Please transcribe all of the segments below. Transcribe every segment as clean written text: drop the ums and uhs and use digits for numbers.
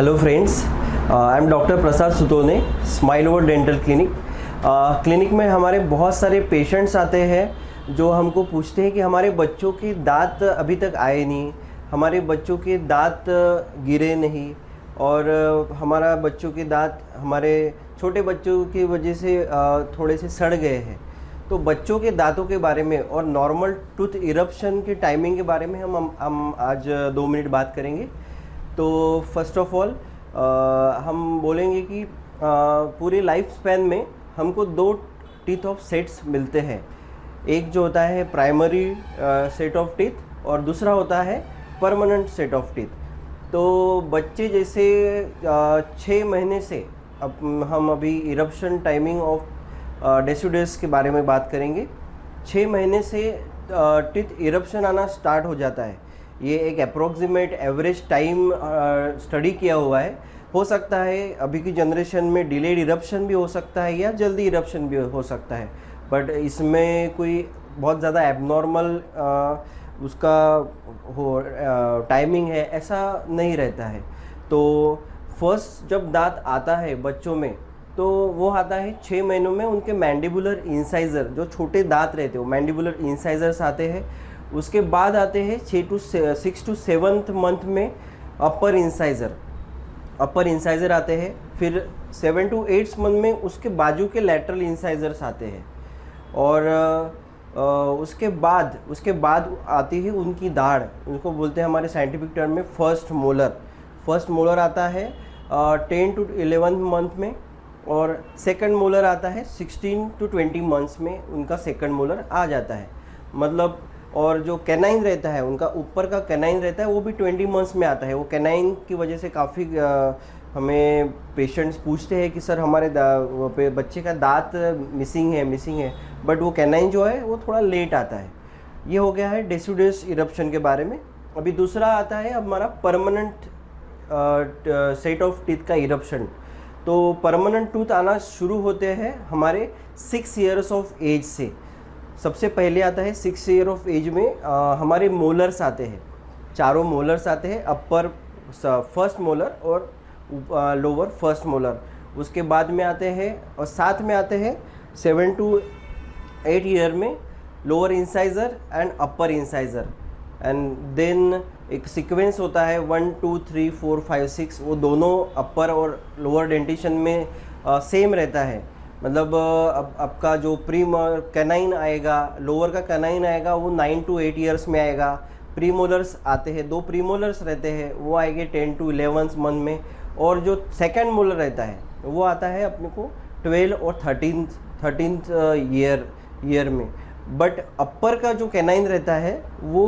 Hello friends, I am doctor Prasad Sutone, smile world dental clinic. Clinic में हमारे बहुत सारे पेशेंट्स आते हैं जो हमको पूछते हैं कि हमारे बच्चों के दांत अभी तक आए नहीं, हमारे बच्चों के दांत गिरे नहीं और हमारा बच्चों के दांत हमारे छोटे बच्चों की वजह से थोड़े से सड़ गए हैं। तो बच्चों के दांतों के बारे में और नॉर्मल टूथ इरप्शन के टाइमिंग के बारे में हम आज 2 मिनट बात करेंगे। तो फर्स्ट ऑफ ऑल हम बोलेंगे कि पूरे लाइफ स्पैन में हमको 2 टीथ ऑफ सेट्स मिलते हैं। एक जो होता है प्राइमरी सेट ऑफ टीथ और दूसरा होता है परमानेंट सेट ऑफ टीथ। तो बच्चे जैसे 6 महीने से हम अभी इरप्शन टाइमिंग ऑफ डेसिडस के बारे में बात करेंगे। 6 महीने से टीथ इरप्शन आना स्टार्ट हो जाता है। ये एक अप्रोक्सीमेट एवरेज टाइम स्टडी किया हुआ है। हो सकता है अभी की जनरेशन में डिलेड इरप्शन भी हो सकता है या जल्दी इरप्शन भी हो सकता है, बट इसमें कोई बहुत ज़्यादा एबनॉर्मल उसका टाइमिंग है ऐसा नहीं रहता है। तो फर्स्ट जब दांत आता है बच्चों में तो वो आता है 6 महीनों में। उनके मैंडिबुलर इंसाइज़र जो छोटे दांत रहते हैं वो मैंडिबुलर इंसाइज़र्स आते हैं। उसके बाद आते हैं 6 to 7th मंथ में अपर इंसाइज़र आते हैं। फिर 7 to 8th मंथ में उसके बाजू के लैटरल इंसाइज़र्स आते हैं। और उसके बाद आती है उनकी दाढ़, उनको बोलते हैं हमारे साइंटिफिक टर्म में फर्स्ट मोलर आता है 10 to 11th मंथ में, और सेकंड मोलर आता है 16 to 20 मंथ्स में उनका सेकंड मोलर आ जाता है। मतलब और जो कैनाइन रहता है उनका ऊपर का कैनाइन रहता है वो भी 20 मंथ्स में आता है। वो कैनाइन की वजह से काफ़ी हमें पेशेंट्स पूछते हैं कि सर हमारे बच्चे का दांत मिसिंग है, बट वो कैनाइन जो है वो थोड़ा लेट आता है। ये हो गया है डेसिडस इरप्शन के बारे में। अभी दूसरा आता है हमारा परमानेंट सेट ऑफ टीथ का इरप्शन। तो परमानेंट टूथ आना शुरू होते हैं हमारे 6 years ऑफ एज से। सबसे पहले आता है 6 years ऑफ एज में हमारे मोलर्स आते हैं, चारों मोलर्स आते हैं, अपर फर्स्ट मोलर और लोअर फर्स्ट मोलर। उसके बाद में आते हैं और साथ में आते हैं 7 to 8 years में lower incisor and upper incisor. And then एक सीक्वेंस होता है 1 2 3 4 5 6, वो दोनों अपर और लोअर डेंटिशन में सेम रहता है। मतलब अब आपका जो कैनाइन आएगा, लोअर का कैनाइन आएगा वो 9 to 8 years में आएगा। प्रीमोलर्स आते हैं, 2 प्रीमोलर्स रहते हैं, वो आएंगे 10 to 11th मंथ में। और जो सेकंड मोलर रहता है वो आता है अपने को 12 और 13th ईयर में। बट अपर का जो कैनाइन रहता है वो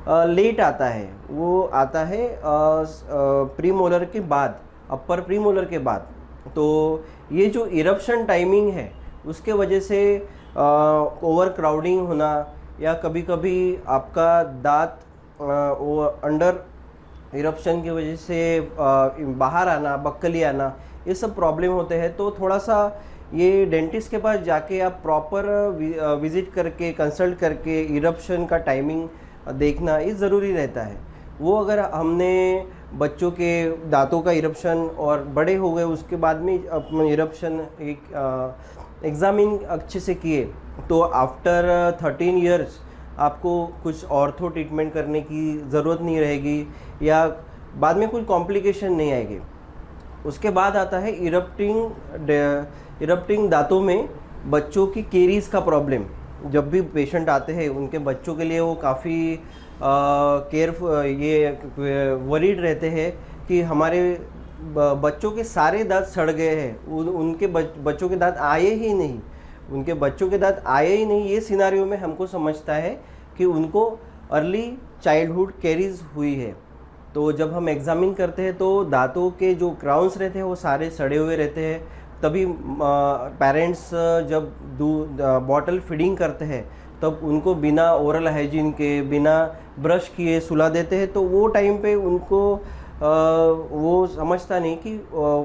लेट आता है, वो आता है प्रीमोलर के बाद, अपर प्रीमोलर के बाद। तो ये जो इरप्शन टाइमिंग है उसके वजह से ओवर क्राउडिंग होना या कभी कभी आपका दांत वो अंडर इरप्शन की वजह से बाहर आना, बक्कली आना, ये सब प्रॉब्लम होते हैं। तो थोड़ा सा ये डेंटिस्ट के पास जाके आप प्रॉपर विजिट करके कंसल्ट करके इरप्शन का टाइमिंग देखना ये ज़रूरी रहता है। वो अगर हमने बच्चों के दांतों का इरप्शन और बड़े हो गए उसके बाद में अपना इरप्शन एक एग्ज़ामिन अच्छे से किए तो आफ्टर 13 years आपको कुछ ऑर्थो ट्रीटमेंट करने की ज़रूरत नहीं रहेगी या बाद में कुछ कॉम्प्लिकेशन नहीं आएगी। उसके बाद आता है इरप्टिंग दांतों में बच्चों की केरीज का प्रॉब्लम। जब भी पेशेंट आते हैं उनके बच्चों के लिए वो काफ़ी वरीड रहते हैं कि हमारे बच्चों के सारे दांत सड़ गए हैं, उनके बच्चों के दांत आए ही नहीं। ये सिनारियो में हमको समझता है कि उनको अर्ली चाइल्डहुड कैरीज हुई है। तो जब हम एग्ज़ामिन करते हैं तो दांतों के जो क्राउन्स रहते हैं वो सारे सड़े हुए रहते हैं। तभी पेरेंट्स जब बॉटल फीडिंग करते हैं तब उनको बिना ओरल हाइजीन के, बिना ब्रश किए सुला देते हैं। तो वो टाइम पे उनको वो समझता नहीं कि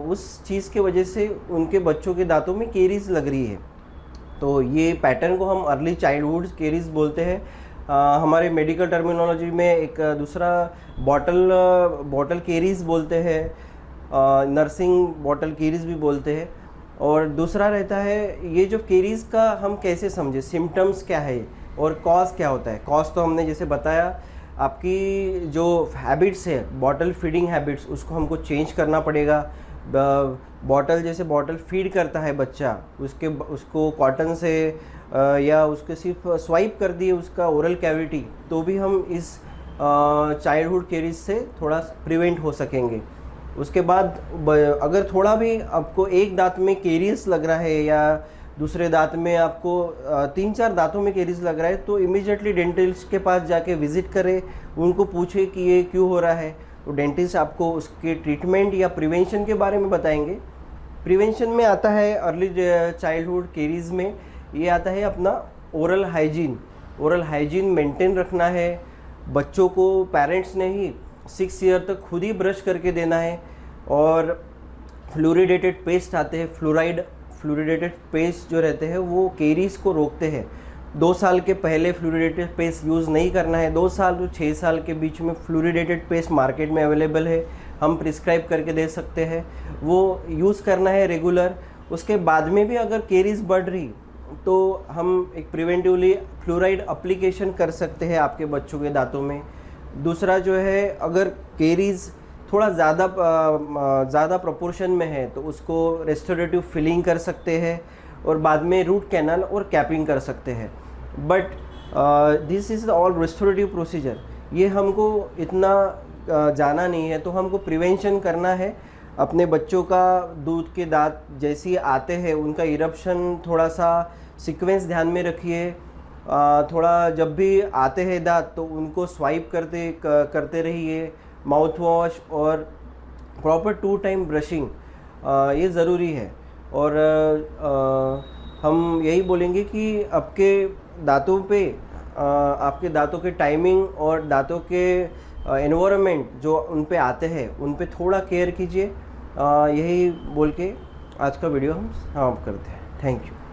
उस चीज़ के वजह से उनके बच्चों के दांतों में केरीज लग रही है। तो ये पैटर्न को हम अर्ली चाइल्डहुड केरीज बोलते हैं। हमारे मेडिकल टर्मिनोलॉजी में एक दूसरा बॉटल केरीज बोलते हैं। नर्सिंग बॉटल केरीज भी बोलते हैं। और दूसरा रहता है ये जो केरीज का हम कैसे समझे, सिम्टम्स क्या है और कॉज क्या होता है। कॉज तो हमने जैसे बताया, आपकी जो हैबिट्स है, बॉटल फीडिंग हैबिट्स, उसको हमको चेंज करना पड़ेगा। बॉटल जैसे बॉटल फीड करता है बच्चा, उसको कॉटन से या उसके सिर्फ स्वाइप कर दिए उसका ओरल कैविटी, तो भी हम इस चाइल्डहुड केरीज से थोड़ा प्रिवेंट हो सकेंगे। उसके बाद अगर थोड़ा भी आपको एक दांत में केरीज लग रहा है या दूसरे दांत में आपको 3-4 दांतों में केरीज लग रहा है, तो इमीडिएटली डेंटिस्ट के पास जाके विजिट करें, उनको पूछे कि ये क्यों हो रहा है। तो डेंटिस्ट आपको उसके ट्रीटमेंट या प्रिवेंशन के बारे में बताएंगे। प्रिवेंशन में आता है अर्ली चाइल्डहुड केरीज में ये आता है अपना ओरल हाइजीन मेंटेन रखना है। बच्चों को पेरेंट्स ने ही 6 ईयर तक खुद ही ब्रश करके देना है। और फ्लोरिडेटेड पेस्ट आते हैं, फ्लोरिडेटेड पेस्ट जो रहते हैं वो केरीज को रोकते हैं। 2 साल के पहले फ्लोरिडेटेड पेस्ट यूज़ नहीं करना है। 2 साल और 6 साल के बीच में फ्लोरिडेटेड पेस्ट मार्केट में अवेलेबल है, हम प्रिस्क्राइब करके दे सकते हैं, वो यूज़ करना है रेगुलर। उसके बाद में भी अगर केरीज बढ़ रही तो हम एक प्रिवेंटिवली फ्लोराइड अप्लीकेशन कर सकते हैं आपके बच्चों के दांतों में। दूसरा जो है, अगर केरीज थोड़ा ज़्यादा प्रोपोर्शन में है तो उसको रेस्टोरेटिव फिलिंग कर सकते हैं और बाद में रूट कैनल और कैपिंग कर सकते हैं। But this is all restorative procedure, ये हमको इतना जाना नहीं है। तो हमको प्रिवेंशन करना है। अपने बच्चों का दूध के दांत जैसे ही आते हैं उनका इरप्शन थोड़ा सा सीक्वेंस ध्यान में रखिए। थोड़ा जब भी आते हैं दांत तो उनको स्वाइप करते रहिए। माउथ वॉश और प्रॉपर 2 टाइम ब्रशिंग ये ज़रूरी है। और हम यही बोलेंगे कि आपके दांतों के टाइमिंग और दांतों के एनवायरनमेंट जो उन पे आते हैं उन पे थोड़ा केयर कीजिए। यही बोल के आज का वीडियो हम समाप्त करते हैं। Thank you.